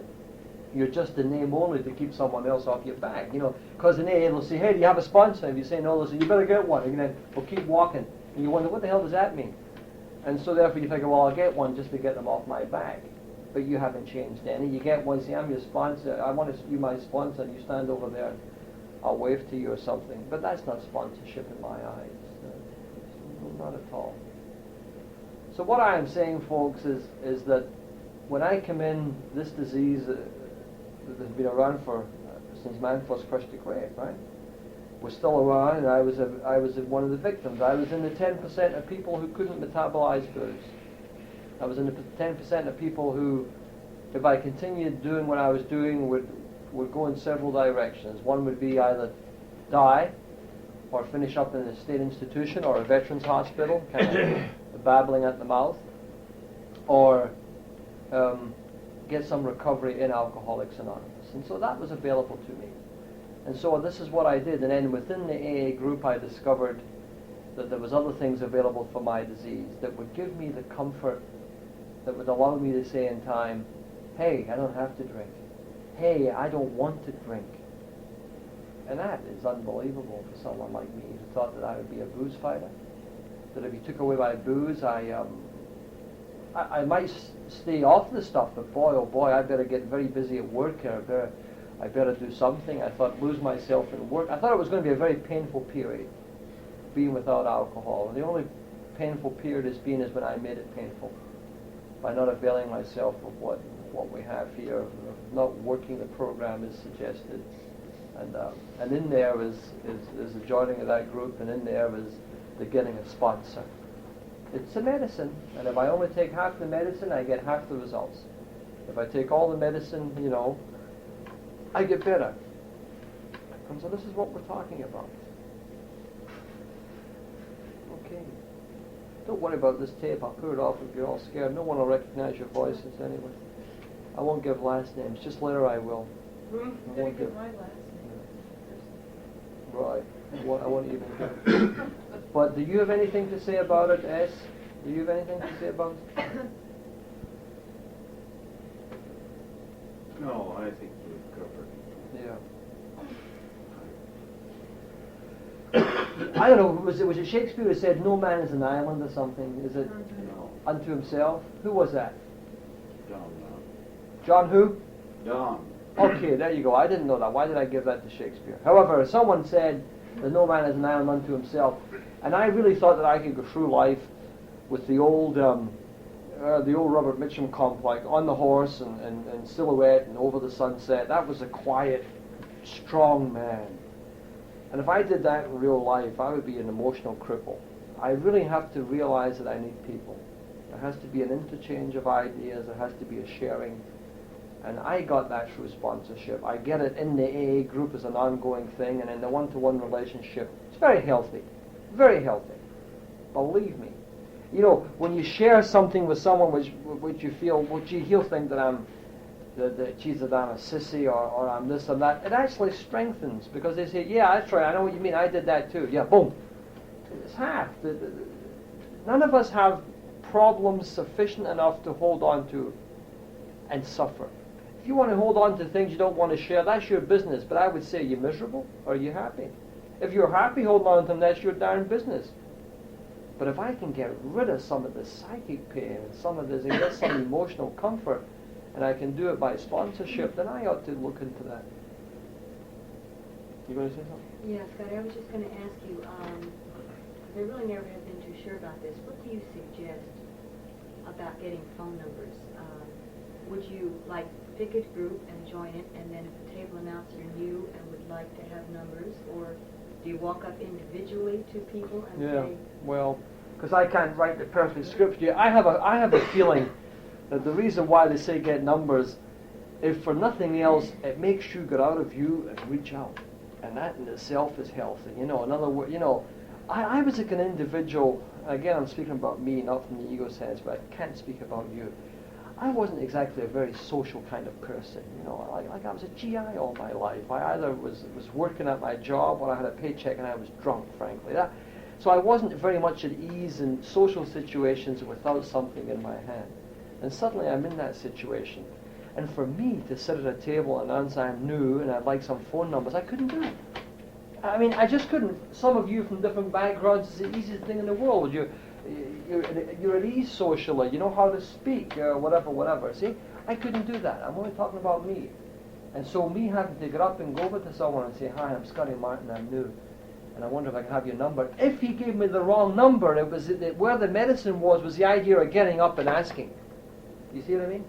You're just a name only to keep someone else off your back. Because in AA they'll say, hey, do you have a sponsor? If you say no, they'll say, you better get one. And then we'll keep walking. And you wonder, what the hell does that mean? And so therefore you figure, well, I'll get one just to get them off my back. But you haven't changed any. You get one, say, I'm your sponsor. I want to be my sponsor. And you stand over there and I'll wave to you or something. But that's not sponsorship in my eyes. Not at all. So what I am saying, folks, is that when I come in, this disease that has been around since man first crushed the grave, right? Was still around, and I was one of the victims. I was in the 10% of people who couldn't metabolize booze. I was in the 10% of people who, if I continued doing what I was doing, would go in several directions. One would be either die, or finish up in a state institution or a veterans hospital, kind of babbling at the mouth, or get some recovery in Alcoholics Anonymous. And so that was available to me. And so this is what I did. And then within the AA group, I discovered that there was other things available for my disease that would give me the comfort, that would allow me to say in time, hey, I don't have to drink. Hey, I don't want to drink. And that is unbelievable for someone like me who thought that I would be a booze fighter. That if he took away my booze, I might stay off the stuff, but boy, oh boy, I better get very busy at work here. I better do something. I thought lose myself in work. I thought it was going to be a very painful period, being without alcohol. And the only painful period is when I made it painful. by not availing myself of what we have here, of not working the program as suggested. And in there is the joining of that group, and in there is the getting a sponsor. It's a medicine, and if I only take half the medicine, I get half the results. If I take all the medicine, I get better. And so this is what we're talking about. Okay. Don't worry about this tape. I'll put it off if you're all scared. No one will recognize your voices anyway. I won't give last names. Just later I will. I Didn't won't give give. my last name. Right. I won't even give. But do you have anything to say about it, S? Do you have anything to say about it? No, I think we've covered. Yeah. I don't know. Was it Shakespeare who said, "No man is an island" or something? Is it No, unto himself? Who was that? Don. John who? Don. Okay, there you go. I didn't know that. Why did I give that to Shakespeare? However, someone said that no man is an island unto himself, and I really thought that I could go through life with the old Robert Mitchum complex, on the horse and silhouette and over the sunset. That was a quiet, strong man. And if I did that in real life, I would be an emotional cripple. I really have to realize that I need people. There has to be an interchange of ideas. There has to be a sharing. And I got that through sponsorship. I get it in the AA group as an ongoing thing, and in the one-to-one relationship. It's very healthy. Very healthy. Believe me. When you share something with someone which you feel, he'll think that I'm a sissy or I'm this and that, it actually strengthens, because they say, yeah, that's right, I know what you mean, I did that too. Yeah, boom. It's half. None of us have problems sufficient enough to hold on to and suffer. If you want to hold on to things you don't want to share, that's your business. But I would say, are you miserable or are you happy? If you're happy holding on to them, that's your darn business. But if I can get rid of some of the psychic pain and some of this and get some emotional comfort, and I can do it by sponsorship, then I ought to look into that. You going to say something? Yeah, Scotty, I was just going to ask you, I really never have been too sure about this. What do you suggest about getting phone numbers? Would you pick a group and join it, and then if the table announcer knew and would like to have numbers, or do you walk up individually to people and say? Well, because I can't write the perfect script here. I have a feeling that the reason why they say get numbers, if for nothing else, it makes you get out of you and reach out, and that in itself is healthy. In other words, I was like an individual. Again, I'm speaking about me, not from the ego sense, but I can't speak about you. I wasn't exactly a very social kind of person. I was a GI all my life. I either was working at my job or I had a paycheck and I was drunk, frankly. So I wasn't very much at ease in social situations without something in my hand. And suddenly I'm in that situation. And for me to sit at a table and announce I'm new and I'd like some phone numbers, I couldn't do it. I mean, I just couldn't. Some of you from different backgrounds, it's the easiest thing in the world. You're at ease socially. You know how to speak, whatever. See, I couldn't do that. I'm only talking about me. And so me having to get up and go over to someone and say, "Hi, I'm Scotty Martin. I'm new, and I wonder if I can have your number." If he gave me the wrong number, it was where the medicine was the idea of getting up and asking. You see what I mean?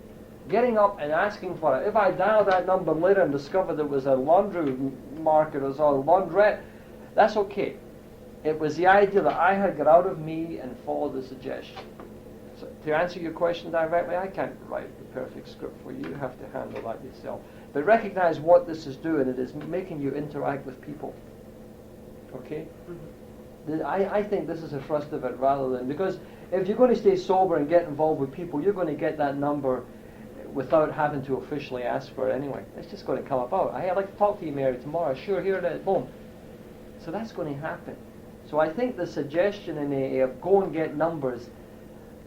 Getting up and asking for it. If I dialed that number later and discovered it was a laundry market or a laundrette, that's okay. It was the idea that I had to get out of me and follow the suggestion. So to answer your question directly, I can't write the perfect script for you. You have to handle that yourself. But recognize what this is doing. It is making you interact with people. Okay? Mm-hmm. I think this is a thrust of it rather than... Because if you're going to stay sober and get involved with people, you're going to get that number without having to officially ask for it anyway. It's just going to come about. Hey, I'd like to talk to you, Mary, tomorrow. Sure, here it is. Boom. So that's going to happen. So I think the suggestion in AA of go and get numbers,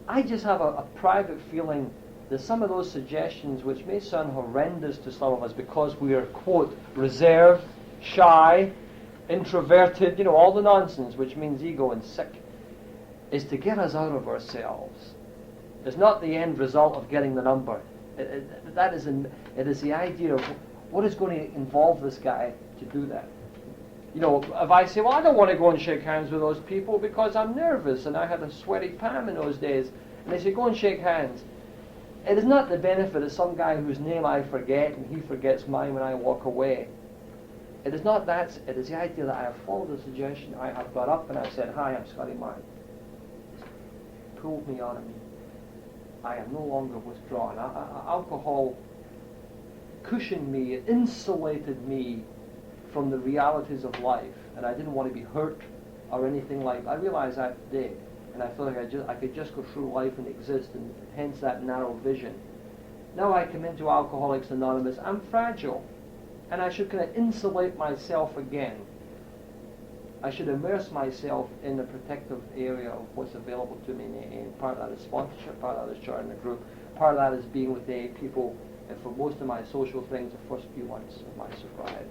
I just have a private feeling that some of those suggestions, which may sound horrendous to some of us because we are, quote, reserved, shy, introverted, all the nonsense, which means ego and sick, is to get us out of ourselves. It's not the end result of getting the number. It is the idea of what is going to involve this guy to do that. If I say, well, I don't want to go and shake hands with those people because I'm nervous and I had a sweaty palm in those days, and they say, go and shake hands. It is not the benefit of some guy whose name I forget and he forgets mine when I walk away. It is not that. It is the idea that I have followed the suggestion. I have got up and I've said, "Hi, I'm Scotty Martin." It's pulled me out of me. I am no longer withdrawn. Alcohol cushioned me, it insulated me from the realities of life, and I didn't want to be hurt or anything like that. I realize that today, and I feel like I could just go through life and exist, and hence that narrow vision. Now I come into Alcoholics Anonymous, I'm fragile, and I should kind of insulate myself again. I should immerse myself in the protective area of what's available to me in AA. And part of that is sponsorship, part of that is joining a group, part of that is being with AA people, and for most of my social things, the first few months of my sobriety.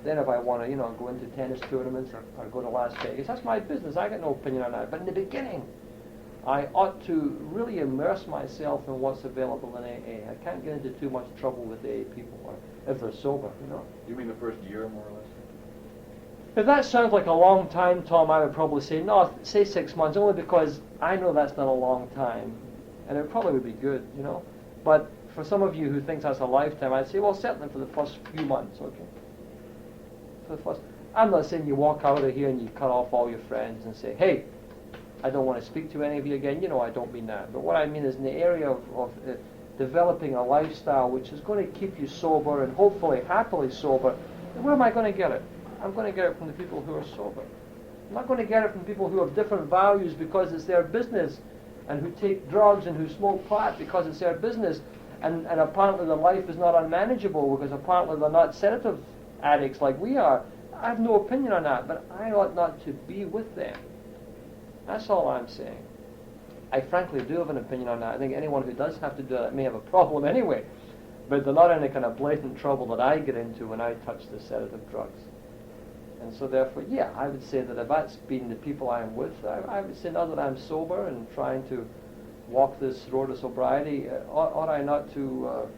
Then if I want to, go into tennis tournaments or go to Las Vegas, that's my business. I got no opinion on that. But in the beginning, I ought to really immerse myself in what's available in AA. I can't get into too much trouble with AA people, or if they're sober, You mean the first year, more or less? If that sounds like a long time, Tom, I would probably say, no, say 6 months, only because I know that's not a long time. And it probably would be good, But for some of you who think that's a lifetime, I'd say, well, certainly for the first few months, okay? For the first, I'm not saying you walk out of here and you cut off all your friends and say, hey, I don't want to speak to any of you again. I don't mean that. But what I mean is in the area of developing a lifestyle which is going to keep you sober and hopefully happily sober, where am I going to get it? I'm going to get it from the people who are sober. I'm not going to get it from people who have different values because it's their business, and who take drugs and who smoke pot because it's their business, and apparently their life is not unmanageable because apparently they're not sedative addicts like we are. I have no opinion on that, but I ought not to be with them. That's all I'm saying. I frankly do have an opinion on that. I think anyone who does have to do that may have a problem anyway, but they're not in the kind of blatant trouble that I get into when I touch the sedative drugs. And so therefore, yeah, I would say that if that's been the people I'm with, I would say now that I'm sober and trying to walk this road of sobriety, ought I not to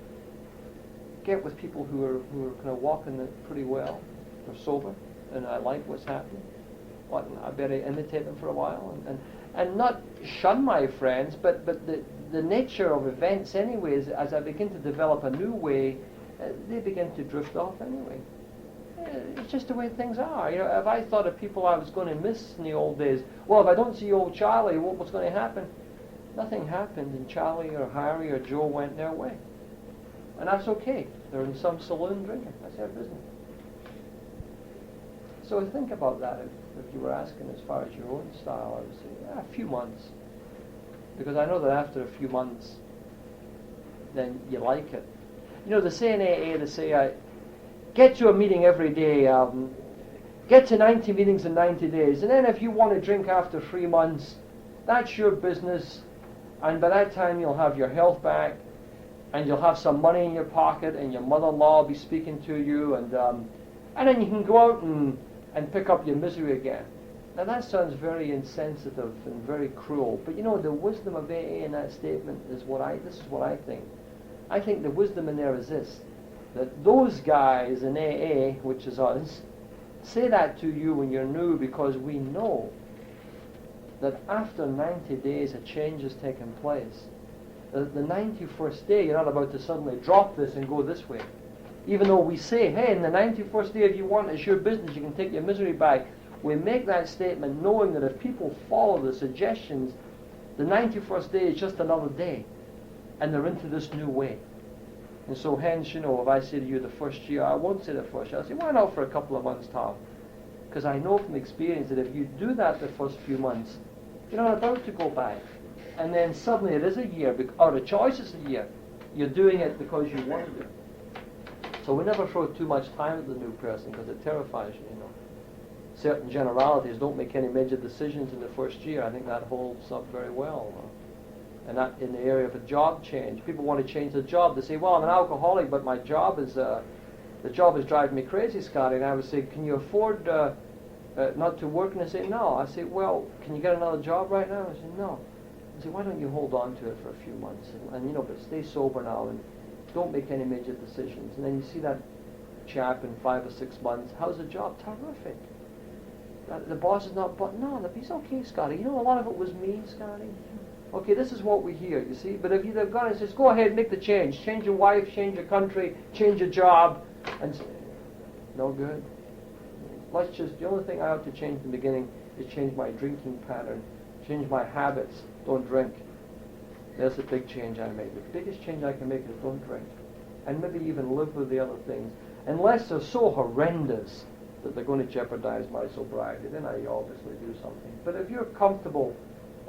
get with people who are kind of walking it pretty well, they're sober, and I like what's happening. I better imitate them for a while, and not shun my friends, but the nature of events anyways, as I begin to develop a new way, they begin to drift off anyway. It's just the way things are. If I thought of people I was going to miss in the old days, well, if I don't see old Charlie, what's going to happen? Nothing happened, and Charlie or Harry or Joe went their way. And that's okay. They're in some saloon drinking. That's their business. So think about that if you were asking as far as your own style. I would say a few months. Because I know that after a few months, then you like it. They say in AA, they say, get to a meeting every day, get to 90 meetings in 90 days, and then if you want to drink after 3 months, that's your business, and by that time you'll have your health back, and you'll have some money in your pocket, and your mother-in-law will be speaking to you, and then you can go out and pick up your misery again. Now that sounds very insensitive and very cruel, but the wisdom of AA in that statement is this is what I think. I think the wisdom in there is this, that those guys in AA, which is us, say that to you when you're new because we know that after 90 days a change has taken place. The 91st day, you're not about to suddenly drop this and go this way. Even though we say, hey, in the 91st day, if you want, it's your business, you can take your misery back. We make that statement knowing that if people follow the suggestions, the 91st day is just another day, and they're into this new way. And so hence, if I say to you the first year, I won't say the first year. I'll say, why not for a couple of months, Tom? Because I know from experience that if you do that the first few months, you're not about to go back. And then suddenly it is a year, or the choice is a year. You're doing it because you want to do it. So we never throw too much time at the new person because it terrifies you, Certain generalities, don't make any major decisions in the first year. I think that holds up very well. And that in the area of a job change. People want to change their job. They say, well, I'm an alcoholic, but my job is, the job is driving me crazy, Scotty. And I would say, can you afford not to work? And they say, no. I say, well, can you get another job right now? I say, no. I say, why don't you hold on to it for a few months? And but stay sober now and don't make any major decisions. And then you see that chap in 5 or 6 months. How's the job? Terrific. The boss is not, but no, he's okay, Scotty. A lot of it was me, Scotty. Okay, this is what we hear, you see. But if you're going to just go ahead and make the change your wife, change your country, change your job, and no good. Let's just, the only thing I have to change in the beginning is change my drinking pattern, change my habits, don't drink. That's the big change I make. The biggest change I can make is don't drink. And maybe even live with the other things. Unless they're so horrendous that they're going to jeopardize my sobriety, then I obviously do something. But if you're comfortable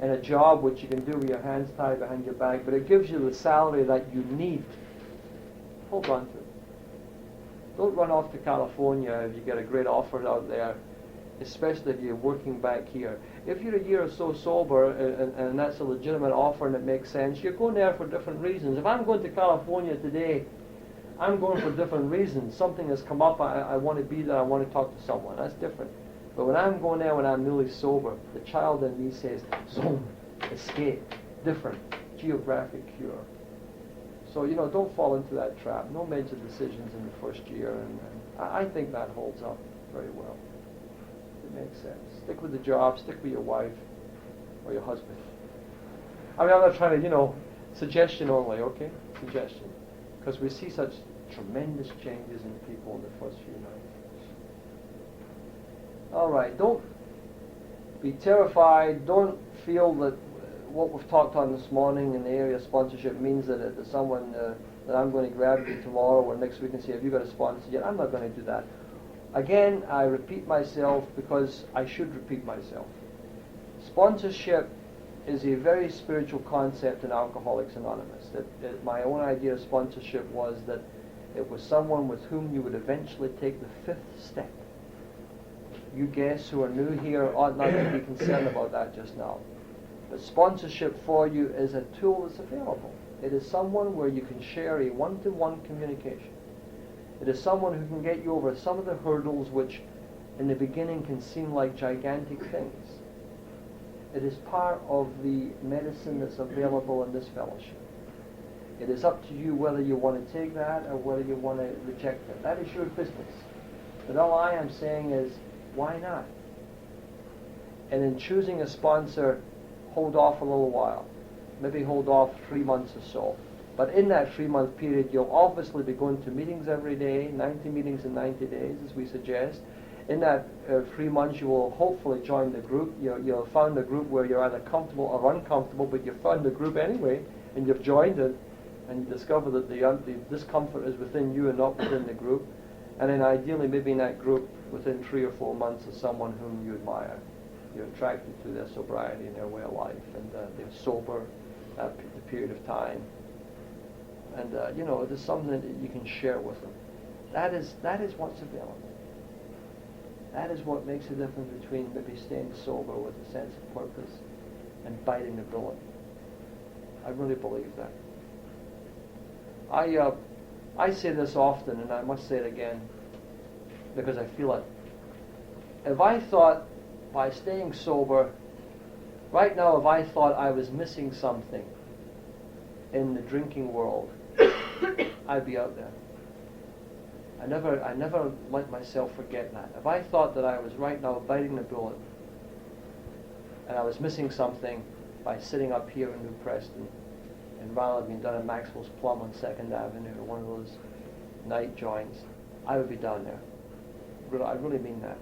in a job which you can do with your hands tied behind your back, but it gives you the salary that you need, hold on to it. Don't run off to California if you get a great offer out there, especially if you're working back here. If you're a year or so sober and that's a legitimate offer and it makes sense, you're going there for different reasons. If I'm going to California today, I'm going for different reasons. Something has come up, I want to be there, I want to talk to someone. That's different. But when I'm going there when I'm newly sober, the child in me says, zone, escape, different, geographic cure. So, don't fall into that trap. No major decisions in the first year, and I think that holds up very well. It makes sense. Stick with the job, stick with your wife or your husband. I mean, I'm not trying to, suggestion only, okay? Suggestion. Because we see such tremendous changes in people in the first few nights. All right, don't be terrified. Don't feel that what we've talked on this morning in the area of sponsorship means that there's someone that I'm going to grab you tomorrow or next week and say, have you got a sponsor yet? I'm not going to do that. Again, I repeat myself because I should repeat myself. Sponsorship is a very spiritual concept in Alcoholics Anonymous. That my own idea of sponsorship was that it was someone with whom you would eventually take the fifth step. You guests who are new here ought not to be concerned about that just now. But sponsorship for you is a tool that's available. It is someone where you can share a one-to-one communication. It is someone who can get you over some of the hurdles which in the beginning can seem like gigantic things. It is part of the medicine that's available in this fellowship. It is up to you whether you want to take that or whether you want to reject it. That is your business. But all I am saying is, why not? And in choosing a sponsor, hold off a little while. Maybe hold off 3 months or so. But in that 3-month period, you'll obviously be going to meetings every day, 90 meetings in 90 days, as we suggest. In that 3 months, you will hopefully join the group. You'll find a group where you're either comfortable or uncomfortable, but you've found the group anyway, and you've joined it, and you discover that the discomfort is within you and not within the group. And then ideally, maybe in that group, within 3 or 4 months, is someone whom you admire. You're attracted to their sobriety and their way of life, and they're sober at the period of time. And there's something that you can share with them. That is what's available. That is what makes the difference between maybe staying sober with a sense of purpose and biting the bullet. I really believe that. I say this often, and I must say it again because I feel it. If I thought by staying sober, right now, if I thought I was missing something in the drinking world, I'd be out there. I never let myself forget that. If I thought that I was right now biting the bullet and I was missing something by sitting up here in New Preston and rather than being done at Maxwell's Plum on 2nd Avenue or one of those night joints, I would be down there. I really mean that.